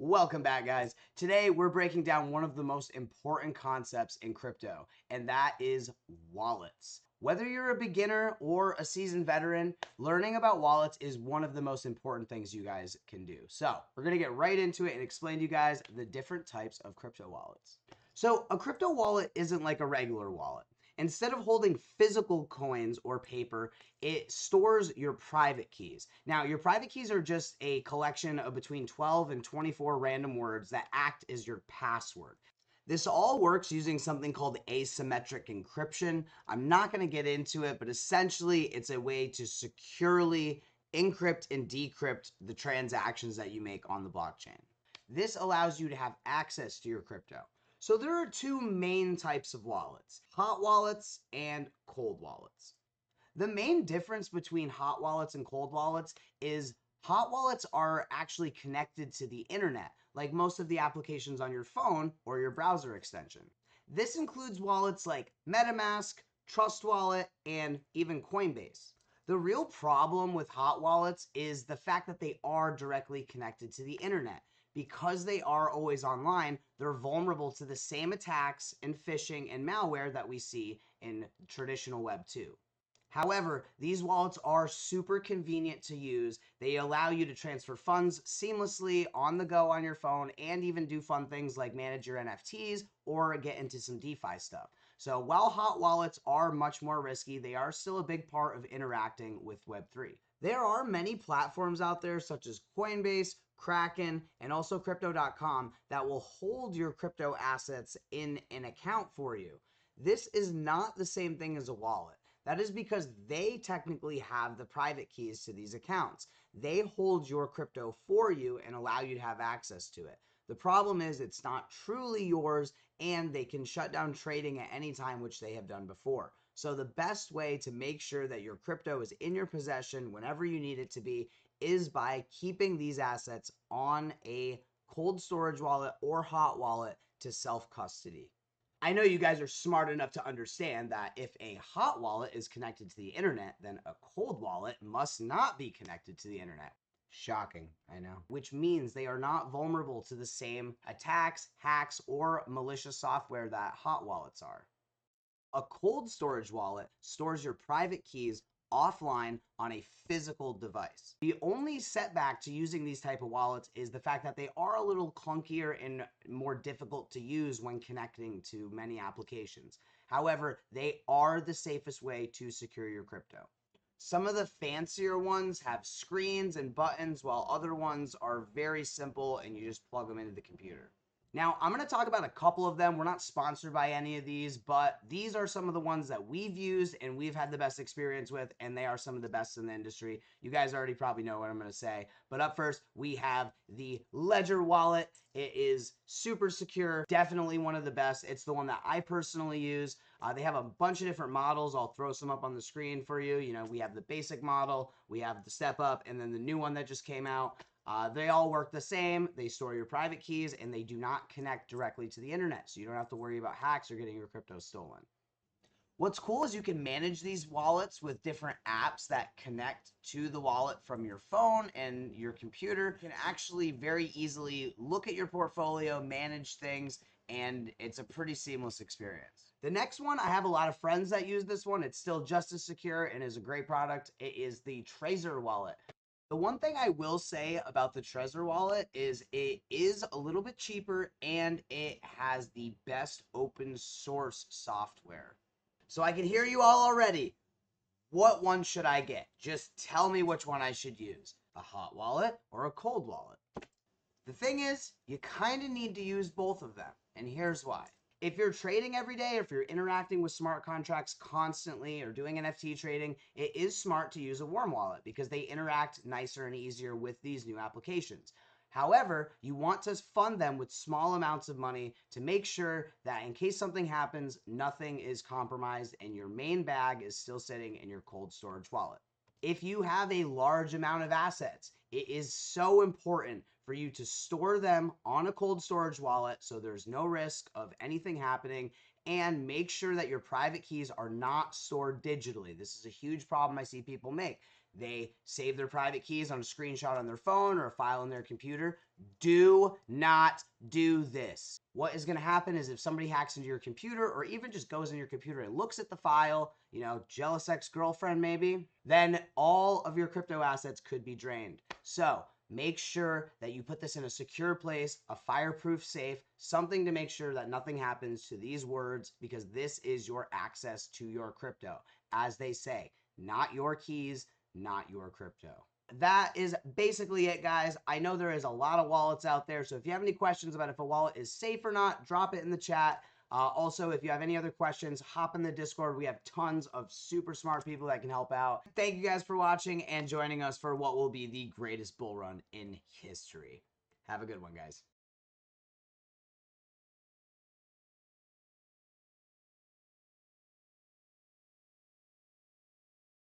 Welcome back, guys. Today, we're breaking down one of the most important concepts in crypto, and that is wallets. Whether you're a beginner or a seasoned veteran, learning about wallets is one of the most important things you guys can do. So, we're going to get right into it and explain to you guys the different types of crypto wallets. So, a crypto wallet isn't like a regular wallet. Instead of holding physical coins or paper, it stores your private keys. Now, your private keys are just a collection of between 12 and 24 random words that act as your password. This all works using something called asymmetric encryption. I'm not going to get into it, but essentially it's a way to securely encrypt and decrypt the transactions that you make on the blockchain. This allows you to have access to your crypto. So there are two main types of wallets, hot wallets and cold wallets. The main difference between hot wallets and cold wallets is hot wallets are actually connected to the internet, like most of the applications on your phone or your browser extension. This includes wallets like MetaMask, Trust Wallet, and even Coinbase. The real problem with hot wallets is the fact that they are directly connected to the internet. Because they are always online, they're vulnerable to the same attacks and phishing and malware that we see in traditional Web 2. However, these wallets are super convenient to use. They allow you to transfer funds seamlessly on the go on your phone and even do fun things like manage your NFTs or get into some DeFi stuff. So while hot wallets are much more risky, they are still a big part of interacting with Web3. There are many platforms out there such as Coinbase, Kraken, and also crypto.com that will hold your crypto assets in an account for you. This is not the same thing as a wallet. That is because they technically have the private keys to these accounts. They hold your crypto for you and allow you to have access to it. The problem is it's not truly yours and they can shut down trading at any time, which they have done before. So the best way to make sure that your crypto is in your possession whenever you need it to be is by keeping these assets on a cold storage wallet or hot wallet to self-custody. I know you guys are smart enough to understand that if a hot wallet is connected to the internet, then a cold wallet must not be connected to the internet. Shocking, I know. Which means they are not vulnerable to the same attacks, hacks, or malicious software that hot wallets are. A cold storage wallet stores your private keys offline on a physical device. The only setback to using these type of wallets is the fact that they are a little clunkier and more difficult to use when connecting to many applications. However, they are the safest way to secure your crypto. Some of the fancier ones have screens and buttons, while other ones are very simple and you just plug them into the computer. Now, I'm going to talk about a couple of them. We're not sponsored by any of these, but these are some of the ones that we've used and we've had the best experience with, and they are some of the best in the industry. You guys already probably know what I'm going to say. But up first, we have the Ledger wallet. It is super secure, definitely one of the best. It's the one that I personally use. They have a bunch of different models. I'll throw some up on the screen for you. You know, we have the basic model, we have the step up, and then the new one that just came out. They all work the same. They store your private keys and they do not connect directly to the internet. So you don't have to worry about hacks or getting your crypto stolen. What's cool is you can manage these wallets with different apps that connect to the wallet from your phone and your computer. You can actually very easily look at your portfolio, manage things, and it's a pretty seamless experience. The next one, I have a lot of friends that use this one. It's still just as secure and is a great product. It is the Trezor wallet. The one thing I will say about the Trezor wallet is it is a little bit cheaper and it has the best open source software. So I can hear you all already. What one should I get? Just tell me which one I should use. A hot wallet or a cold wallet? The thing is, you kind of need to use both of them. And here's why. If you're trading every day, or if you're interacting with smart contracts constantly or doing NFT trading, it is smart to use a warm wallet because they interact nicer and easier with these new applications. However, you want to fund them with small amounts of money to make sure that in case something happens, nothing is compromised and your main bag is still sitting in your cold storage wallet. If you have a large amount of assets, it is so important for you to store them on a cold storage wallet so there's no risk of anything happening, and make sure that your private keys are not stored digitally. This is a huge problem I see people make. they save their private keys on a screenshot on their phone or a file on their computer. Do not do this. What is going to happen is if somebody hacks into your computer or even just goes in your computer and looks at the file, jealous ex-girlfriend maybe, then all of your crypto assets could be drained. So make sure that you put this in a secure place, a fireproof safe, something to make sure that nothing happens to these words, because this is your access to your crypto. As they say, not your keys, not your crypto. That is basically it, guys. I know there is a lot of wallets out there, so if you have any questions about if a wallet is safe or not, drop it in the chat. Also, if you have any other questions, hop in the Discord. We have tons of super smart people that can help out. Thank you guys for watching and joining us for what will be the greatest bull run in history. Have a good one, guys.